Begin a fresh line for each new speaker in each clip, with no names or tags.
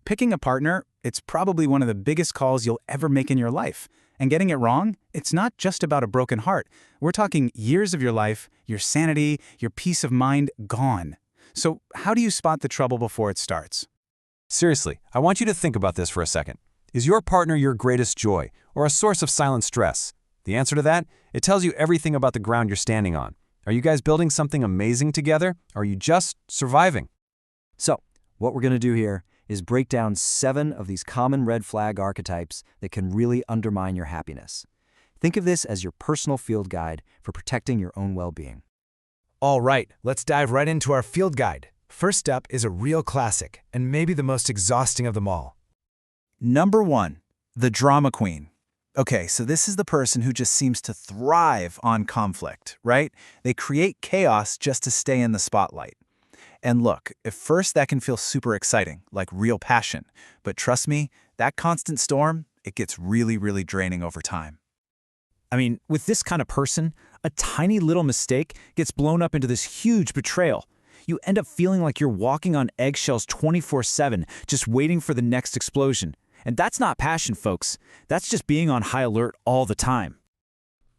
Picking a partner, it's probably one of the biggest calls you'll ever make in your life. And getting it wrong, it's not just about a broken heart. We're talking years of your life, your sanity, your peace of mind gone. So how do you spot the trouble before it starts?
Seriously, I want you to think about this for a second. Is your partner your greatest joy or a source of silent stress? The answer to that? It tells you everything about the ground you're standing on. Are you guys building something amazing together, or are you just surviving?
So, what we're going to do here is break down 7 of these common red flag archetypes that can really undermine your happiness. Think of this as your personal field guide for protecting your own well-being.
All right, let's dive right into our field guide. First up is a real classic, and maybe the most exhausting of them all.
Number 1, the drama queen. Okay, so this is the person who just seems to thrive on conflict, right? They create chaos just to stay in the spotlight. And look, at first that can feel super exciting, like real passion. But trust me, that constant storm, it gets really, really draining over time.
With this kind of person, a tiny little mistake gets blown up into this huge betrayal. You end up feeling like you're walking on eggshells 24/7, just waiting for the next explosion. And that's not passion, folks. That's just being on high alert all the time.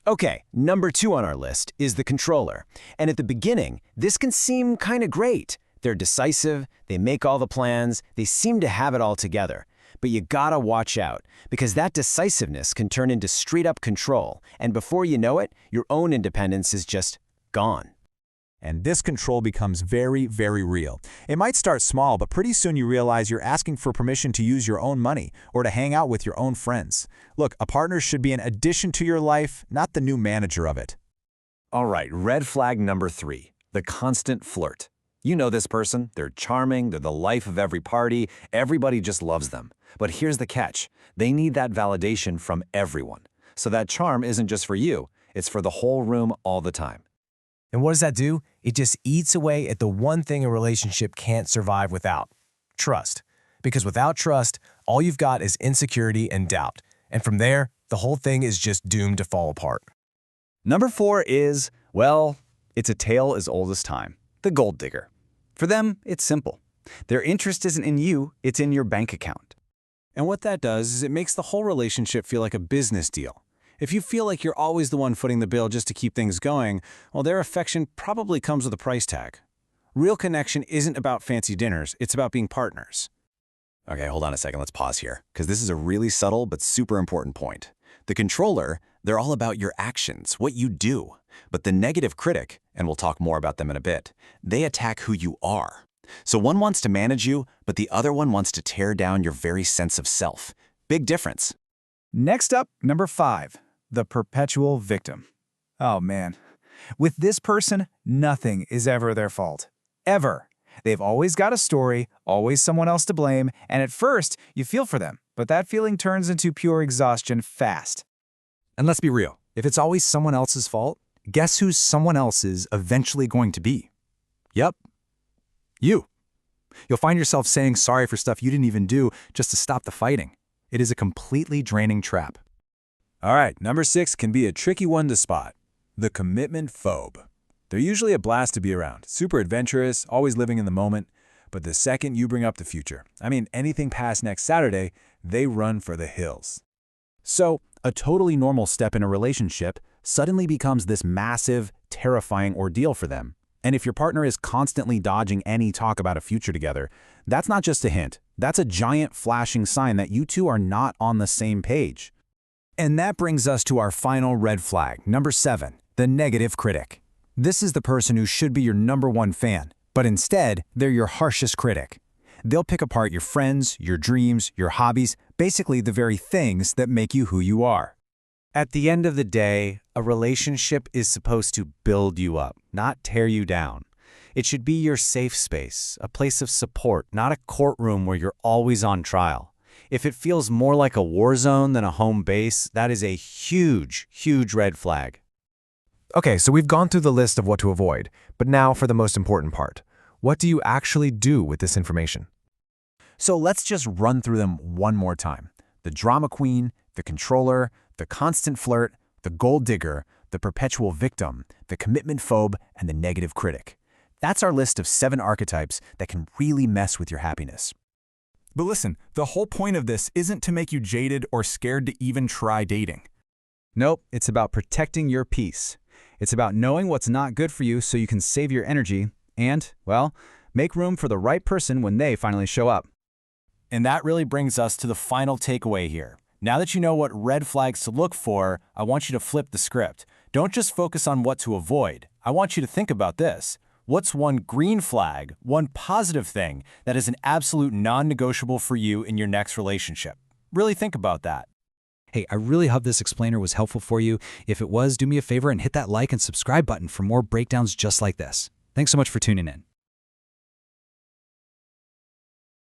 Okay, number 2 on our list is the controller. And at the beginning, this can seem kind of great. They're decisive, they make all the plans, they seem to have it all together. But you gotta watch out, because that decisiveness can turn into straight-up control, and before you know it, your own independence is just gone.
And this control becomes very, very real. It might start small, but pretty soon you realize you're asking for permission to use your own money or to hang out with your own friends. Look, a partner should be an addition to your life, not the new manager of it.
All right, red flag number 3, the constant flirt. You know this person, they're charming, they're the life of every party, everybody just loves them. But here's the catch, they need that validation from everyone. So that charm isn't just for you, it's for the whole room all the time.
And what does that do? It just eats away at the one thing a relationship can't survive without: trust. Because without trust, all you've got is insecurity and doubt. And from there, the whole thing is just doomed to fall apart.
Number 4 is, well, it's a tale as old as time. The gold digger. For them, it's simple. Their interest isn't in you, it's in your bank account.
And what that does is it makes the whole relationship feel like a business deal. If you feel like you're always the one footing the bill just to keep things going, well, their affection probably comes with a price tag. Real connection isn't about fancy dinners, it's about being partners.
Okay, hold on a second, let's pause here, because this is a really subtle but super important point. The controller, they're all about your actions, what you do. But the negative critic, and we'll talk more about them in a bit, they attack who you are. So one wants to manage you, but the other one wants to tear down your very sense of self. Big difference.
Next up, number 5, the perpetual victim. Oh man, with this person, nothing is ever their fault. Ever. They've always got a story, always someone else to blame, and at first, you feel for them, but that feeling turns into pure exhaustion fast.
And let's be real, if it's always someone else's fault, guess who's someone else is eventually going to be? Yep, you. You'll find yourself saying sorry for stuff you didn't even do just to stop the fighting. It is a completely draining trap.
All right, number 6 can be a tricky one to spot. The Commitment-Phobe. They're usually a blast to be around, super adventurous, always living in the moment. But the second you bring up the future, anything past next Saturday, they run for the hills.
So, a totally normal step in a relationship suddenly becomes this massive, terrifying ordeal for them. And if your partner is constantly dodging any talk about a future together, that's not just a hint. That's a giant flashing sign that you two are not on the same page. And that brings us to our final red flag, number 7, the negative critic. This is the person who should be your number 1 fan, but instead, they're your harshest critic. They'll pick apart your friends, your dreams, your hobbies, basically the very things that make you who you are. At the end of the day, a relationship is supposed to build you up, not tear you down. It should be your safe space, a place of support, not a courtroom where you're always on trial. If it feels more like a war zone than a home base, that is a huge, huge red flag.
Okay, so we've gone through the list of what to avoid, but now for the most important part. What do you actually do with this information?
So let's just run through them one more time. The drama queen, the controller, the constant flirt, the gold digger, the perpetual victim, the commitment phobe, and the negative critic. That's our list of 7 archetypes that can really mess with your happiness.
But listen, the whole point of this isn't to make you jaded or scared to even try dating.
Nope, it's about protecting your peace. It's about knowing what's not good for you so you can save your energy and, well, make room for the right person when they finally show up.
And that really brings us to the final takeaway here. Now that you know what red flags to look for, I want you to flip the script. Don't just focus on what to avoid. I want you to think about this. What's one green flag, one positive thing that is an absolute non-negotiable for you in your next relationship? Really think about that.
Hey, I really hope this explainer was helpful for you. If it was, do me a favor and hit that like and subscribe button for more breakdowns just like this. Thanks so much for tuning in.